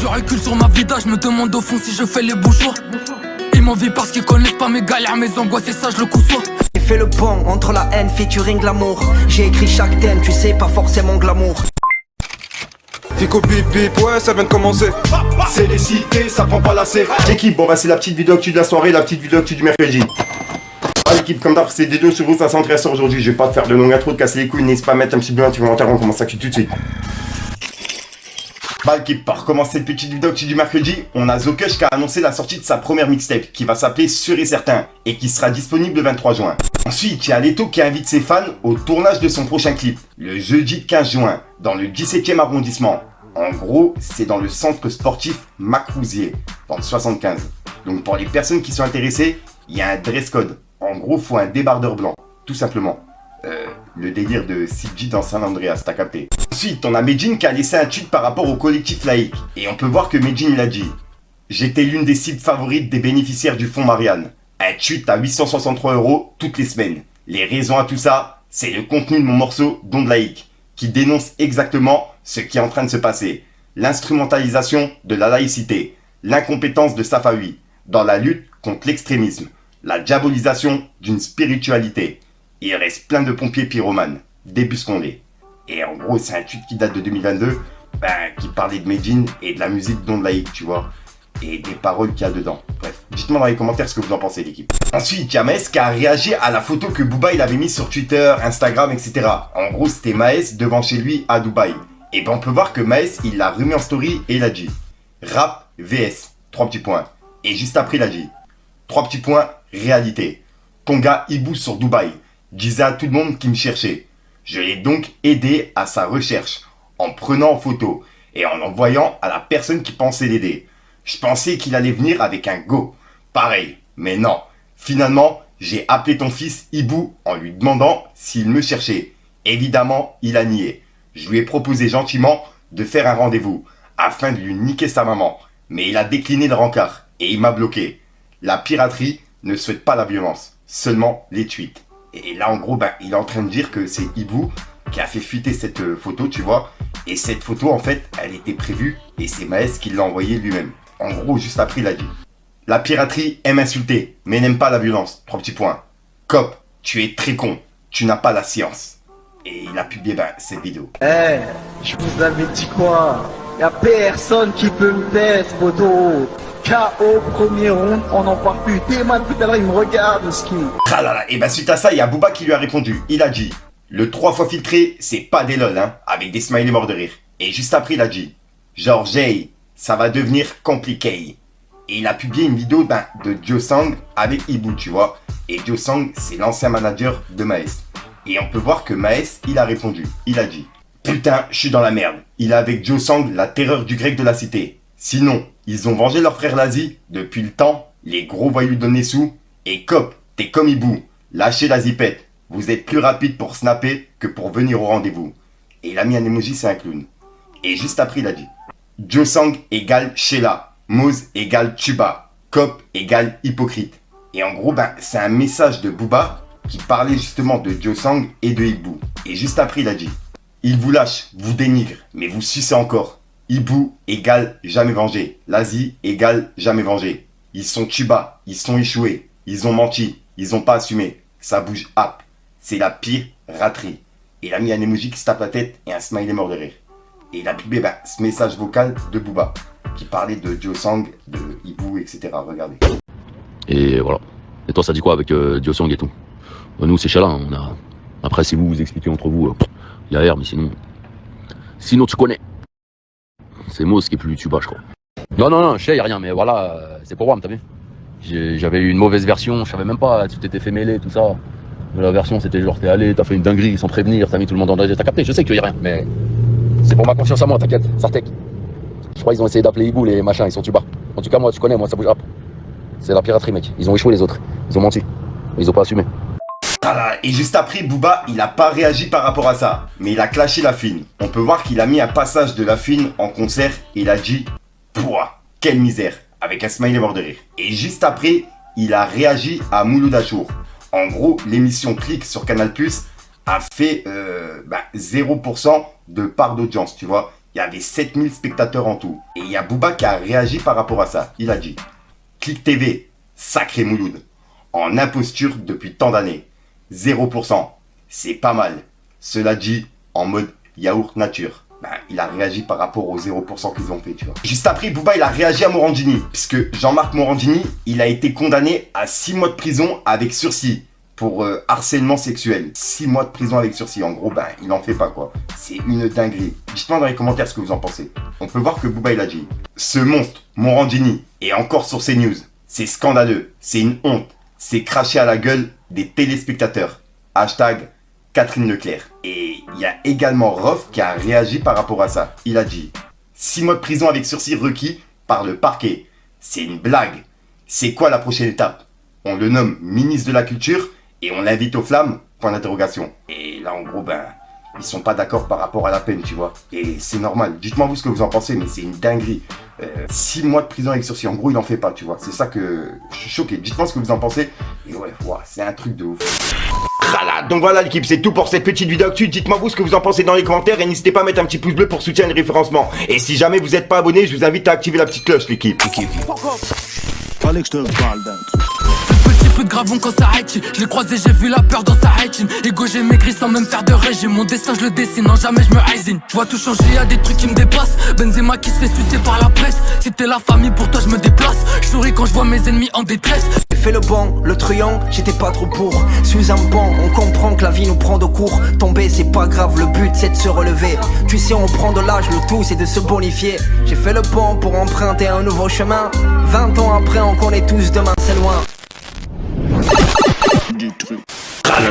Du recul sur ma vida, je me demande au fond si je fais les bons choix. Ils m'envient parce qu'ils connaissent pas mes galères, mes angoisses et ça je le conçois. J'ai fait le pont entre la haine featuring l'amour. J'ai écrit chaque thème, tu sais, pas forcément glamour. Fico bip bip, ouais ça vient de commencer. C'est les cités, ça prend pas la C. L'équipe, bon bah c'est la petite vidéo actu de la soirée, la petite vidéo actu du mercredi. Ah l'équipe, comme d'hab, c'est des deux sur vous, ça s'intéresse aujourd'hui. Je vais pas te faire de longue intro, de casser les couilles, n'hésite pas à mettre un petit peu tu commentaire, on commence l'actu tout de suite. Bah l'équipe, pour commencer cette petite vidéo actu du mercredi, on a Zokush qui a annoncé la sortie de sa première mixtape qui va s'appeler Sûr et Certain et qui sera disponible le 23 juin. Ensuite, il y a Leto qui invite ses fans au tournage de son prochain clip, le jeudi 15 juin, dans le 17e arrondissement. En gros, c'est dans le centre sportif Macrousier, dans le 75. Donc pour les personnes qui sont intéressées, il y a un dress code. En gros, faut un débardeur blanc, tout simplement. Le délire de CG dans San Andreas, t'as capté. Ensuite, on a Medjin qui a laissé un tweet par rapport au collectif laïque. Et on peut voir que Medjin il a dit « J'étais l'une des cibles favorites des bénéficiaires du fonds Marianne. Un tweet à 863 € toutes les semaines. Les raisons à tout ça, c'est le contenu de mon morceau Don de laïque, qui dénonce exactement ce qui est en train de se passer. L'instrumentalisation de la laïcité, l'incompétence de Safawi dans la lutte contre l'extrémisme, la diabolisation d'une spiritualité. Il reste plein de pompiers pyromanes, début scondé. Et en gros, c'est un tweet qui date de 2022, qui parlait de Medjin et de la musique Don de laïque, tu vois. Et des paroles qu'il y a dedans. Bref, dites-moi dans les commentaires ce que vous en pensez, l'équipe. Ensuite, il y a Maes qui a réagi à la photo que Booba il avait mise sur Twitter, Instagram, etc. En gros, c'était Maes devant chez lui à Dubaï. Et ben on peut voir que Maes, il l'a remis en story et il a dit rap vs, 3 petits points. Et juste après, il a dit 3 petits points, réalité. Ton gars Ibou sur Dubaï disait à tout le monde qui me cherchait. Je l'ai donc aidé à sa recherche en prenant en photo et en envoyant à la personne qui pensait l'aider. Je pensais qu'il allait venir avec un go. Pareil, mais non. Finalement, j'ai appelé ton fils Ibou en lui demandant s'il me cherchait. Évidemment, il a nié. Je lui ai proposé gentiment de faire un rendez-vous afin de lui niquer sa maman. Mais il a décliné le rencard et il m'a bloqué. La piraterie ne souhaite pas la violence, seulement les tweets. Et là, en gros, il est en train de dire que c'est Ibou qui a fait fuiter cette photo, tu vois. Et cette photo, en fait, elle était prévue et c'est Maes qui l'a envoyée lui-même. En gros, juste après, il a dit « La piraterie aime insulter, mais n'aime pas la violence. » 3 petits points. « Cop, tu es très con. Tu n'as pas la science. » Et il a publié cette vidéo. Je vous avais dit quoi? Y'a personne qui peut me tester, photo. KO, premier round, on n'en parle plus. Téman, tout à l'heure, il me regarde, ski. Ah là là, et suite à ça, il y a Booba qui lui a répondu. Il a dit « Le 3 fois filtré, c'est pas des lol, hein, avec des smileys morts de rire. » Et juste après, il a dit « Genre, Jay, ça va devenir compliqué. » Et il a publié une vidéo de Josang avec Ibou, tu vois. Et Josang, c'est l'ancien manager de Maes. Et on peut voir que Maes, il a répondu. Il a dit « Putain, je suis dans la merde. Il est avec Josang, la terreur du grec de la cité. Sinon, ils ont vengé leur frère Lazi depuis le temps, les gros voyous de Nessou. Et Cop, t'es comme Ibou. Lâchez la zipette. Vous êtes plus rapide pour snapper que pour venir au rendez-vous. » Et il a mis un emoji, c'est un clown. Et juste après, il a dit Josang égale Sheila, Moz égale Tuba, Cop égale hypocrite. Et en gros, c'est un message de Booba qui parlait justement de Josang et de Ibou. Et juste après, il a dit il vous lâche, vous dénigre, mais vous sucez encore. Ibou égale jamais vengé, Lazi égale jamais vengé. Ils sont Tuba, ils sont échoués, ils ont menti, ils ont pas assumé. Ça bouge hop, c'est la pire raterie. Et il a mis un emoji qui se tape la tête et un smiley mort de rire. Et il a publié ce message vocal de Booba qui parlait de Josang, de Ibou, etc. Regardez. Et voilà. Et toi, ça dit quoi avec Josang et tout? Nous, c'est Chala. On a... Après, si vous vous expliquez entre vous, il y a R, mais sinon, tu connais. C'est Moz qui est plus tuba, je crois. Non, je sais, y a rien, mais voilà, c'est pour moi, t'as vu? J'avais eu une mauvaise version, je savais même pas, tu t'étais fait mêler, tout ça. La version, c'était genre, t'es allé, t'as fait une dinguerie sans prévenir, t'as mis tout le monde en danger, t'as capté, je sais qu'il y a rien, mais. C'est pour ma conscience à moi, t'inquiète, Sartek. Je crois qu'ils ont essayé d'appeler Ibou, les machins, ils sont tuba. En tout cas, moi, tu connais, moi, ça bouge rap. C'est la piraterie, mec. Ils ont échoué, les autres. Ils ont menti. Ils ont pas assumé. Voilà. Et juste après, Booba, il a pas réagi par rapport à ça. Mais il a clashé La Fine. On peut voir qu'il a mis un passage de La Fine en concert et il a dit pouah, quelle misère. Avec un smiley mort de rire. Et juste après, il a réagi à Mouloud Achour. En gros, l'émission Click sur Canal+ a fait 0% de part d'audience, tu vois. Il y avait 7000 spectateurs en tout. Et il y a Booba qui a réagi par rapport à ça. Il a dit: Click TV, sacré Mouloud. En imposture depuis tant d'années. 0%. C'est pas mal. Cela dit, en mode yaourt nature. Ben, il a réagi par rapport aux 0% qu'ils ont fait, tu vois. Juste après, Booba, il a réagi à Morandini. Puisque Jean-Marc Morandini, il a été condamné à 6 mois de prison avec sursis. Pour harcèlement sexuel. 6 mois de prison avec sursis. En gros, ben, il en fait pas, quoi. C'est une dinguerie. Dites-moi dans les commentaires ce que vous en pensez. On peut voir que Booba, il a dit: ce monstre, Morandini, est encore sur CNews. C'est scandaleux. C'est une honte. C'est craché à la gueule des téléspectateurs. Hashtag Catherine Leclerc. Et il y a également Rof qui a réagi par rapport à ça. Il a dit: 6 mois de prison avec sursis requis par le parquet. C'est une blague. C'est quoi la prochaine étape? On le nomme ministre de la Culture et on l'invite aux flammes? Point d'interrogation. Et là, en gros, ben, ils sont pas d'accord par rapport à la peine, tu vois. Et c'est normal. Dites-moi vous ce que vous en pensez, mais c'est une dinguerie. 6 mois de prison avec sursis. En gros, il en fait pas, tu vois. C'est ça que je suis choqué. Dites-moi ce que vous en pensez. Et ouais, c'est un truc de ouf. Voilà, donc voilà l'équipe, c'est tout pour cette petite vidéo actu. Dites-moi vous ce que vous en pensez dans les commentaires et n'hésitez pas à mettre un petit pouce bleu pour soutenir le référencement. Et si jamais vous n'êtes pas abonné, je vous invite à activer la petite cloche, l'équipe. Fallait que je te parle d'un truc. Petit peu de gravon quand ça rétine. Je l'ai croisé, j'ai vu la peur dans sa rétine. Ego, j'ai maigri sans même faire de régime. Mon dessin, je le dessine, non jamais je me haïsine. Je vois tout changer, y'a des trucs qui me dépassent. Benzema qui se fait sucer par la presse. Si t'es la famille, pour toi je me déplace. Je souris quand je vois mes ennemis en détresse. J'ai fait le bon, le truand, j'étais pas trop pour. Suis un bon, on comprend que la vie nous prend de court. Tomber c'est pas grave, le but c'est de se relever. Tu sais on prend de l'âge, le tout c'est de se bonifier. J'ai fait le bon pour emprunter un nouveau chemin. 20 ans après on connaît tous demain c'est loin.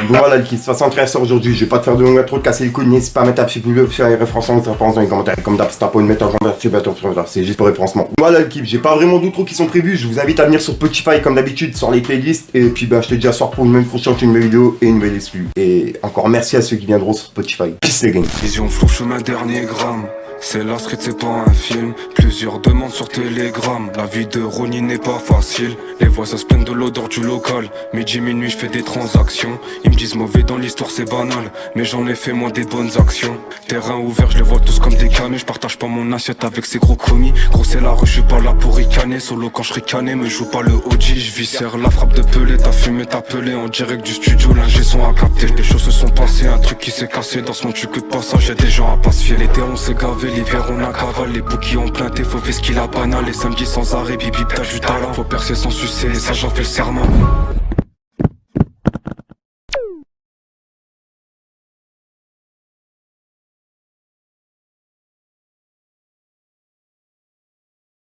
Bon voilà l'équipe, 73 sort aujourd'hui, je vais pas te faire de longue intro, de casser les couilles, n'hésite pas à mettre un petit pouce bleu, faire les référencements, dans les commentaires, comme d'hab, si t'as pas une mettre en commentaire, c'est juste pour référencement. Voilà l'équipe, j'ai pas vraiment d'outro qui sont prévus, je vous invite à venir sur Spotify comme d'habitude, sur les playlists, et puis bah je te dis à soir pour une nouvelle prochaine, une nouvelle vidéo et une nouvelle exclue. Et encore merci à ceux qui viendront sur Spotify. Peace les gars. Vision flou, chemin dernier gramme. C'est la street, c'est pas un film. Plusieurs demandes sur Telegram. La vie de Ronnie n'est pas facile. Les voisins se plaignent de l'odeur du local. Midi, minuit, je fais des transactions. Ils me disent mauvais dans l'histoire, c'est banal. Mais j'en ai fait moi des bonnes actions. Terrain ouvert, je les vois tous comme des canets. Je partage pas mon assiette avec ces gros commis. Gros, c'est la rue, je suis pas là pour ricaner. Solo quand je ricanais, me joue pas le OG. Je viscère la frappe de Pelé. T'as fumé, t'as pelé en direct du studio. L'ingé son à capter. Des choses se sont passées, un truc qui s'est cassé. Dans ce monde, tu que de passage, y'a des gens à pas se fier. L'été, on s'est gavé. L'hiver on a cavale, les bouquets ont planté, faut faire ce qu'il a banal. Les samedis sans arrêt, bip bip t'as du talent. Faut percer sans sucer, ça j'en fais le serment.